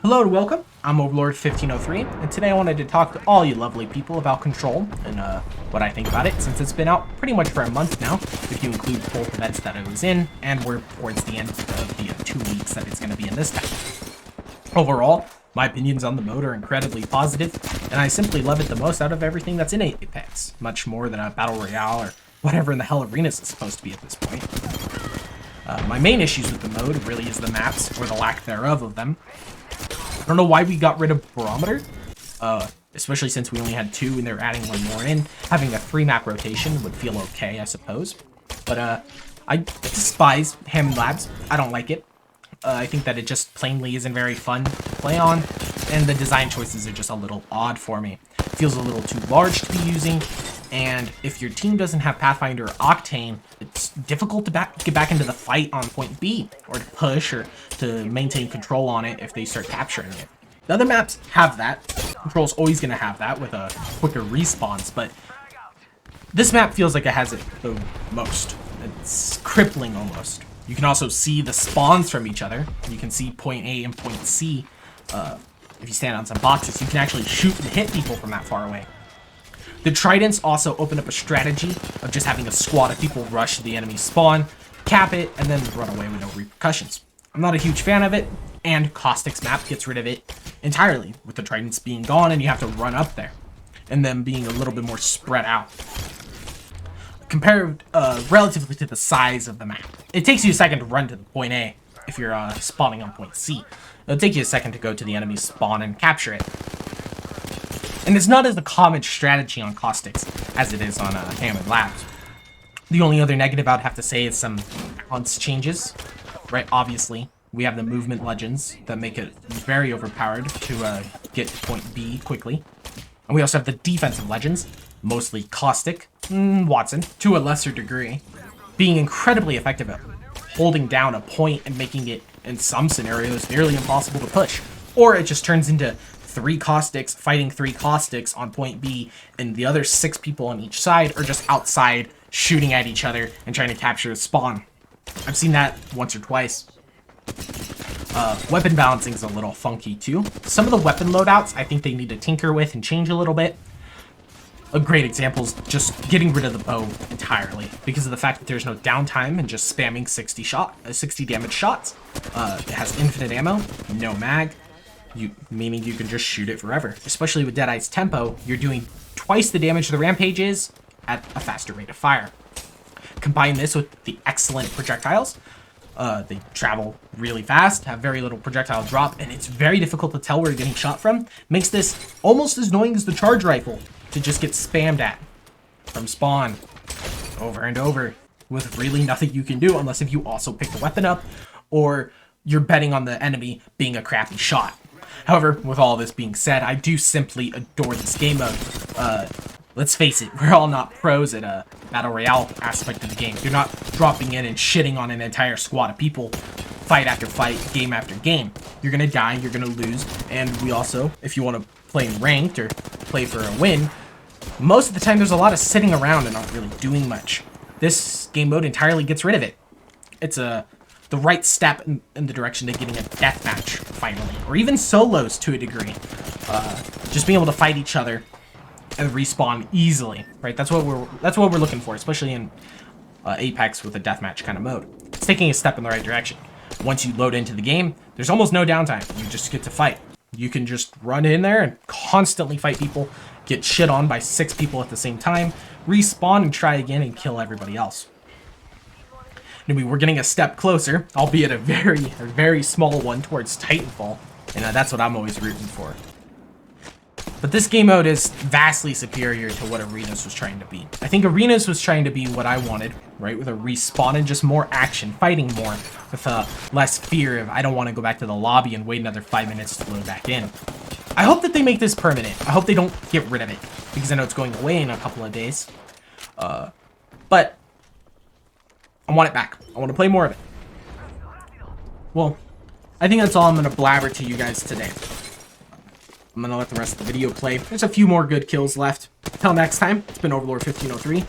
Hello and welcome, I'm Overlord 1503, and today I wanted to talk to all you lovely people about Control, and what I think about it, since it's been out pretty much for a month now, if you include both events that it was in, and we're towards the end of the 2 weeks that it's going to be in this time. Overall, my opinions on the mode are incredibly positive, and I simply love it the most out of everything that's in Apex, much more than a Battle Royale or whatever in the hell Arenas is supposed to be at this point. My main issues with the mode really is the maps, or the lack thereof of them. I don't know why we got rid of Barometer, especially since we only had 2 and they're adding 1 more in. Having a 3-map rotation would feel okay, I suppose. But I despise Hammond Labs. I don't like it. I think that it just plainly isn't very fun to play on, and the design choices are just a little odd for me. It feels a little too large to be using, and if your team doesn't have Pathfinder or Octane, it's difficult to get back into the fight on point B, or to push, or to maintain control on it if they start capturing it. The other maps have that. Control's always going to have that with a quicker respawns, but this map feels like it has it the most. It's crippling almost. You can also see the spawns from each other. You can see point A and point C. If you stand on some boxes, you can actually shoot and hit people from that far away. The Tridents also open up a strategy of just having a squad of people rush the enemy spawn, cap it, and then run away with no repercussions. I'm not a huge fan of it, and Caustic's map gets rid of it entirely, with the Tridents being gone and you have to run up there, and them being a little bit more spread out. Compared relatively to the size of the map. It takes you a second to run to the point A if you're spawning on point C. It'll take you a second to go to the enemy's spawn and capture it. And it's not as a common strategy on Caustics as it is on Hammond Labs. The only other negative I'd have to say is some balance changes. Right, obviously, we have the movement legends that make it very overpowered to get to point B quickly. And we also have the defensive legends, mostly Caustic, Watson, to a lesser degree, being incredibly effective at holding down a point and making it, in some scenarios, nearly impossible to push. Or it just turns into 3 Caustics fighting 3 Caustics on point B, and the other 6 people on each side are just outside shooting at each other and trying to capture a spawn. I've seen that once or twice. Weapon balancing is a little funky too. Some of the weapon loadouts I think they need to tinker with and change a little bit. A great example is just getting rid of the bow entirely because of the fact that there's no downtime and just spamming 60 damage shots. It has infinite ammo, no mag, meaning you can just shoot it forever. Especially with Deadeye's tempo, you're doing twice the damage the Rampage is at a faster rate of fire. Combine this with the excellent projectiles. They travel really fast, have very little projectile drop, and it's very difficult to tell where you're getting shot from. Makes this almost as annoying as the charge rifle to just get spammed at from spawn over and over with really nothing you can do unless if you also pick the weapon up or you're betting on the enemy being a crappy shot. However, with all this being said, I do simply adore this game mode. Let's face it, we're all not pros at a Battle Royale aspect of the game. You're not dropping in and shitting on an entire squad of people fight after fight, game after game. You're gonna die, you're gonna lose, and we also, if you want to play ranked or play for a win, most of the time there's a lot of sitting around and not really doing much. This game mode entirely gets rid of it. It's the right step in the direction to getting a deathmatch, finally. Or even solos to a degree. Just being able to fight each other and respawn easily, right? That's what we're looking for, especially in Apex with a deathmatch kind of mode. It's taking a step in the right direction. Once you load into the game, there's almost no downtime. You just get to fight. You can just run in there and constantly fight people, get shit on by 6 people at the same time, respawn and try again and kill everybody else. Maybe we're getting a step closer, albeit a very small one towards Titanfall, and that's what I'm always rooting for. But this game mode is vastly superior to what Arenas was trying to be. I think Arenas was trying to be what I wanted, right? With a respawn and just more action, fighting more, with less fear of I don't want to go back to the lobby and wait another 5 minutes to load back in. I hope that they make this permanent. I hope they don't get rid of it, because I know it's going away in a couple of days. But I want it back. I want to play more of it. Well, I think that's all I'm going to blabber to you guys today. I'm going to let the rest of the video play. There's a few more good kills left. Till next time, it's been Overlord 1503.